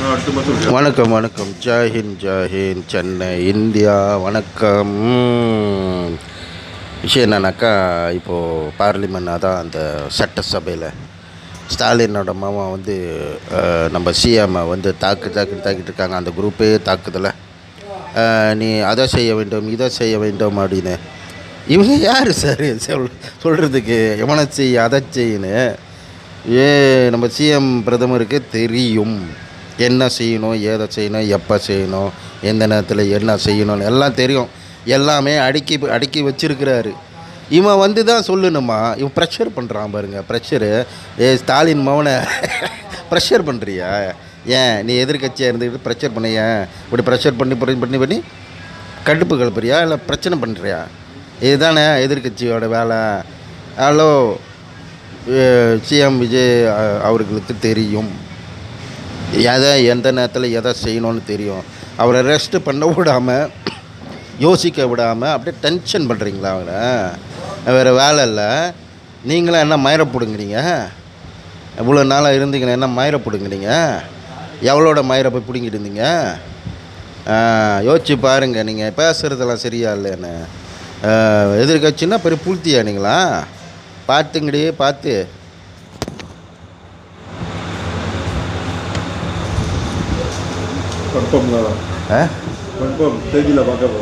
வணக்கம் வணக்கம். ஜாஹிந்த் ஜாஹிந்த், சென்னை இந்தியா. வணக்கம். விஷயம் என்னன்னாக்கா, இப்போது பார்லிமெண்ட் அதான் அந்த சட்டசபையில் ஸ்டாலினோட மாமா வந்து நம்ம சிஎம்மை வந்து தாக்கிட்டு இருக்காங்க. அந்த குரூப்பே தாக்குதலை, நீ அதை செய்ய வேண்டும் இதை செய்ய வேண்டும் அப்படின்னு. இவங்க யார் சார் சொல்கிறதுக்கு எவனை செய் அதை செய்யணும்? நம்ம சிஎம் பிரதமருக்கு தெரியும் என்ன செய்யணும், ஏதை செய்யணும், எப்போ செய்யணும், எந்த நேரத்தில் என்ன செய்யணும்னு எல்லாம் தெரியும். எல்லாமே அடுக்கி வச்சிருக்கிறாரு. இவன் வந்து தான் சொல்லணுமா? இவன் ப்ரெஷர் பண்ணுறான் பாருங்க. ப்ரெஷரு ஸ்டாலின் மவனை ப்ரெஷர் பண்ணுறியா? ஏன் நீ எதிர்கட்சியாக இருந்துக்கிட்டு ப்ரெஷர் பண்ண? ஏன் இப்படி ப்ரெஷர் பண்ணி கடுப்பு கலப்புறியா இல்லை பிரச்சனை பண்ணுறியா? இதுதானே எதிர்கட்சியோட வேலை. ஹலோ, சிஎம் விஜய் அவர்களுக்கு தெரியும் எந்த நேரத்தில் எதை செய்யணும்னு தெரியும். அவரை ரெஸ்ட்டு பண்ண விடாமல், யோசிக்க விடாமல் அப்படியே டென்ஷன் பண்ணுறீங்களா? அவரை வேறு வேலை இல்லை. நீங்களாம் என்ன மயிரை பிடுங்குறீங்க? இவ்வளோ நாளாக இருந்தீங்கன்னா என்ன மயிரை பிடுங்குறீங்க? எவ்வளோட மயிரை போய் பிடுங்கிட்டு இருந்தீங்க? யோசிச்சு பாருங்கள். நீங்கள் பேசுகிறதெல்லாம் சரியா இல்லைன்னு. எதிர்கட்சின்னா பெரிய புளுத்தியா நீங்களா? பார்த்துங்கடி, பார்த்து கன்ஃபார்ம் தேதியில் பார்க்க